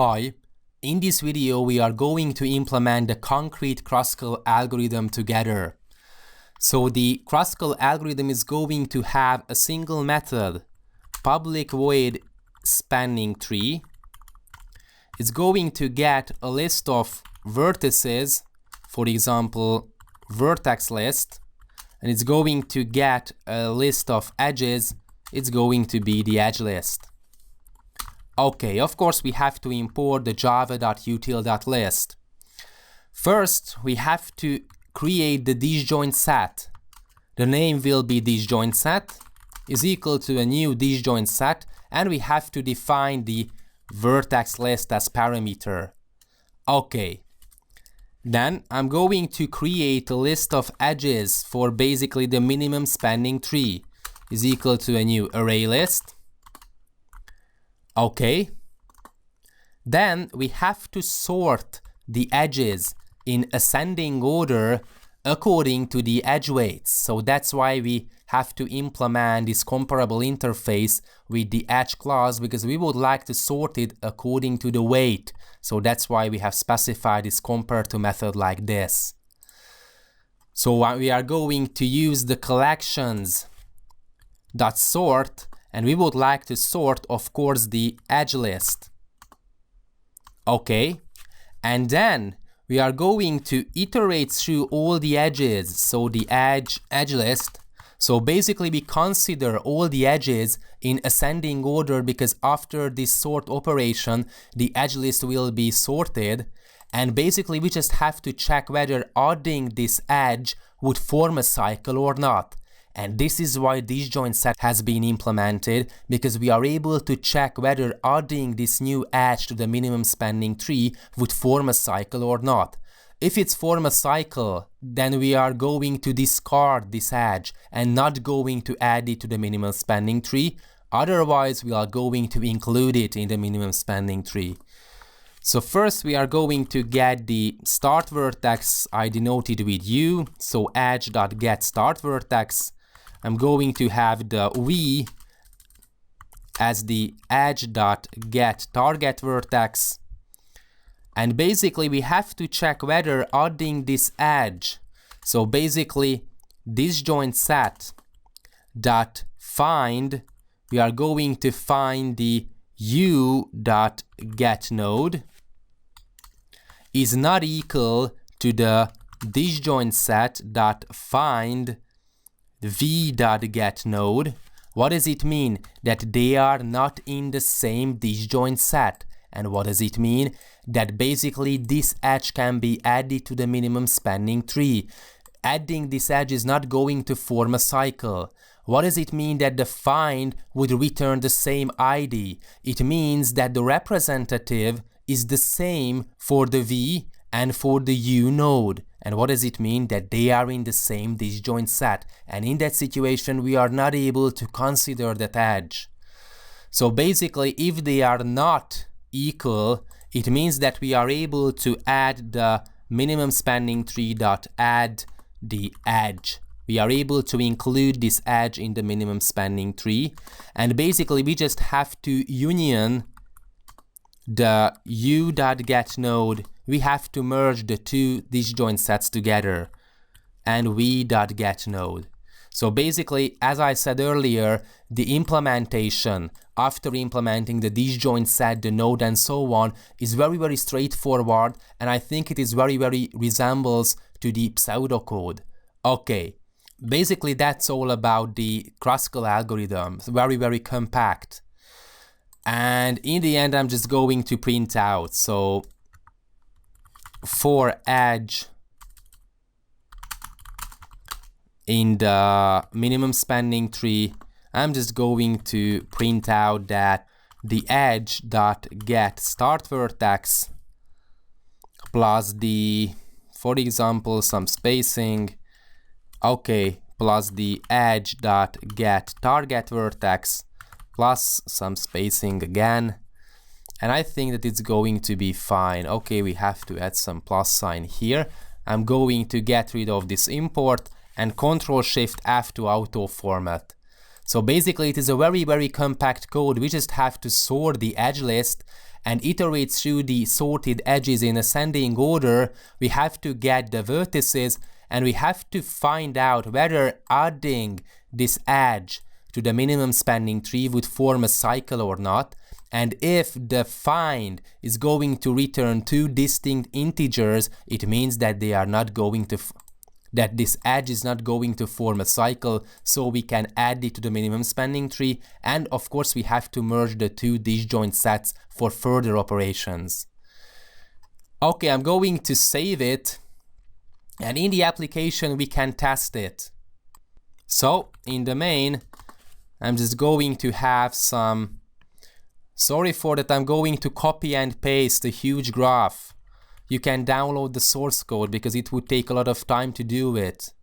Hi, in this video we are going to implement the concrete Kruskal algorithm together. So the Kruskal algorithm is going to have a single method, public void spanning tree. It's going to get a list of vertices, for example, vertex list, and it's going to get a list of edges. It's going to be the edge list. Okay, of course we have to import the java.util.list. First, we have to create the disjoint set. The name will be disjoint set is equal to a new disjoint set, and we have to define the vertex list as parameter. Okay. Then I'm going to create a list of edges for basically the minimum spanning tree is equal to a new array list. Okay. Then we have to sort the edges in ascending order according to the edge weights. So that's why we have to implement this comparable interface with the edge class, because we would like to sort it according to the weight. So that's why we have specified this compare to method like this. So we are going to use the collections.sort, and we would like to sort, of course, the edge list. Okay, and then we are going to iterate through all the edges, so the edge list. So basically we consider all the edges in ascending order, because after this sort operation the edge list will be sorted, and basically we just have to check whether adding this edge would form a cycle or not. And this is why disjoint set has been implemented, because we are able to check whether adding this new edge to the minimum spanning tree would form a cycle or not. If it's form a cycle, then we are going to discard this edge and not going to add it to the minimum spanning tree. Otherwise, we are going to include it in the minimum spanning tree. So first we are going to get the start vertex, I denoted with u, so edge.get start vertex. I'm going to have the v as the edge.get target vertex. And basically we have to check whether adding this edge, so basically disjoint set dot find, we are going to find the u.get node is not equal to the disjoint set dot find v.get node. What does it mean? That they are not in the same disjoint set. And what does it mean? That basically this edge can be added to the minimum spanning tree. Adding this edge is not going to form a cycle. What does it mean that the find would return the same ID? It means that the representative is the same for the v and for the u node. And what does it mean? That they are in the same disjoint set. And in that situation, we are not able to consider that edge. So basically, if they are not equal, it means that we are able to add the minimum spanning tree dot add the edge. We are able to include this edge in the minimum spanning tree. And basically, we just have to union the u.get node. We have to merge the two disjoint sets together, and v.get node. So basically, as I said earlier, the implementation after implementing the disjoint set, the node, and so on is very straightforward, and I think it is very resembles to the pseudocode. Okay, basically that's all about the Kruskal algorithm. Very compact. And in the end, I'm just going to print out. So for edge in the minimum spanning tree, I'm just going to print out that the edge.get start vertex plus the, for example, some spacing, okay, plus the edge.get target vertex plus some spacing again. And I think that it's going to be fine. Okay, we have to add some plus sign here. I'm going to get rid of this import and Ctrl-Shift-F to auto format. So basically it is a very compact code. We just have to sort the edge list and iterate through the sorted edges in ascending order. We have to get the vertices and we have to find out whether adding this edge to the minimum spanning tree would form a cycle or not. And if the find is going to return two distinct integers, it means that they are not going to that this edge is not going to form a cycle, so we can add it to the minimum spanning tree, and of course we have to merge the two disjoint sets for further operations. Okay, I'm going to save it, and in the application we can test it. So in the main, I'm just going to have some, sorry for that, I'm going to copy and paste a huge graph. You can download the source code because it would take a lot of time to do it.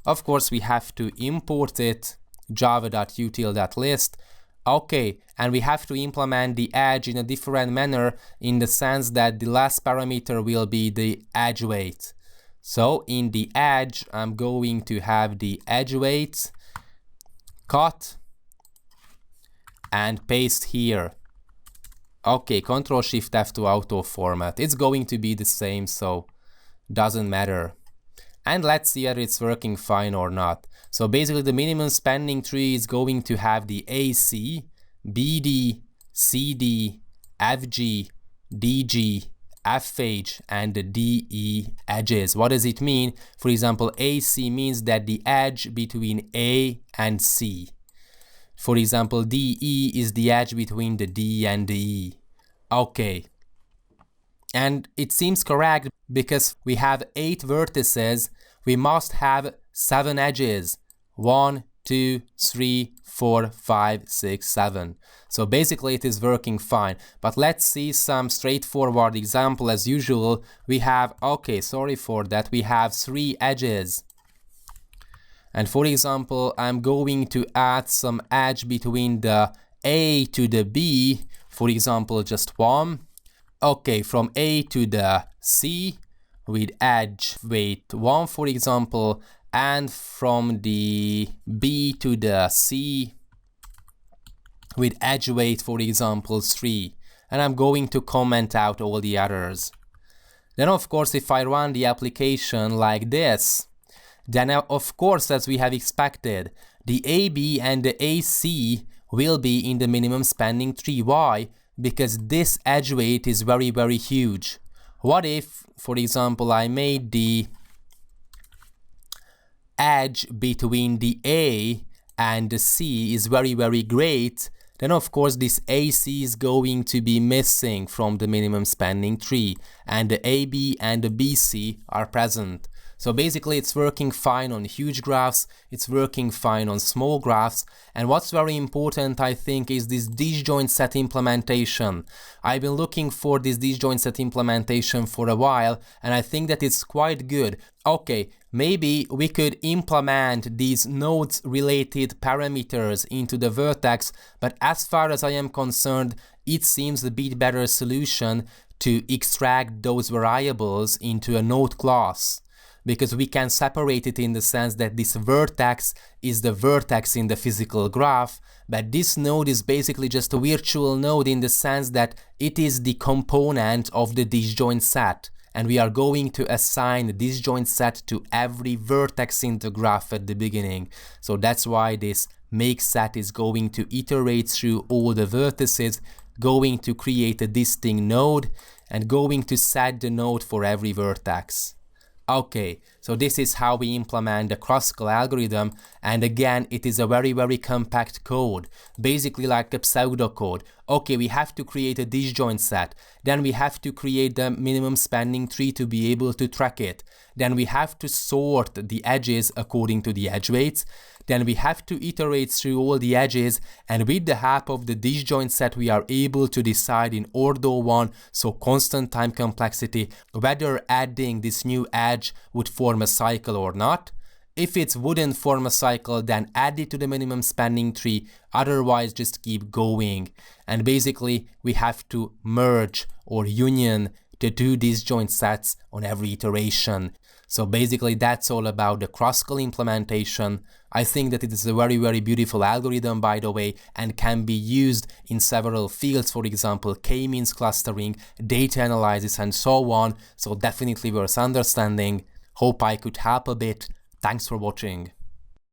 Of course, we have to import it, java.util.list. Okay, and we have to implement the edge in a different manner in the sense that the last parameter will be the edge weight. So in the edge, I'm going to have the edge weight, cut, and paste here. Okay, Ctrl-Shift-F to auto format. It's going to be the same, so doesn't matter. And let's see whether it's working fine or not. So basically the minimum spanning tree is going to have the AC, BD, CD, FG, DG, FH, and the DE edges. What does it mean? For example, AC means that the edge between A and C. For example, DE is the edge between the D and the E. Okay. And it seems correct because we have 8 vertices, we must have 7 edges. 1, 2, 3, 4, 5, 6, 7. So basically it is working fine. But let's see some straightforward example as usual. We have, okay, sorry for that, we have 3 edges. And for example, I'm going to add some edge between the A to the B, for example, just 1. Okay, from A to the C with edge weight 1, for example, and from the B to the C with edge weight, for example, 3. And I'm going to comment out all the others. Then of course, if I run the application like this, then of course, as we have expected, the AB and the AC will be in the minimum spanning tree. Why? Because this edge weight is very huge. What if, for example, I made the edge between the A and the C is very great, then of course this AC is going to be missing from the minimum spanning tree, and the AB and the BC are present. So basically it's working fine on huge graphs, it's working fine on small graphs, and what's very important I think is this disjoint set implementation. I've been looking for this disjoint set implementation for a while, and I think that it's quite good. Okay, maybe we could implement these nodes related parameters into the vertex, but as far as I am concerned, it seems a bit better solution to extract those variables into a node class, because we can separate it in the sense that this vertex is the vertex in the physical graph, but this node is basically just a virtual node in the sense that it is the component of the disjoint set, and we are going to assign the disjoint set to every vertex in the graph at the beginning. So that's why this make set is going to iterate through all the vertices, going to create a distinct node, and going to set the node for every vertex. Okay, so this is how we implement the Kruskal algorithm, and again it is a very compact code, basically like a pseudocode. Okay, we have to create a disjoint set, then we have to create the minimum spanning tree to be able to track it, then we have to sort the edges according to the edge weights, then we have to iterate through all the edges, and with the help of the disjoint set we are able to decide in order 1, so constant time complexity, whether adding this new edge would form a cycle or not. If it wouldn't form a cycle, then add it to the minimum spanning tree, otherwise just keep going. And basically we have to merge or union the two disjoint sets on every iteration. So basically that's all about the Kruskal implementation. I think that it is a very beautiful algorithm, by the way, and can be used in several fields, for example k-means clustering, data analysis and so on, so definitely worth understanding. Hope I could help a bit. Thanks for watching.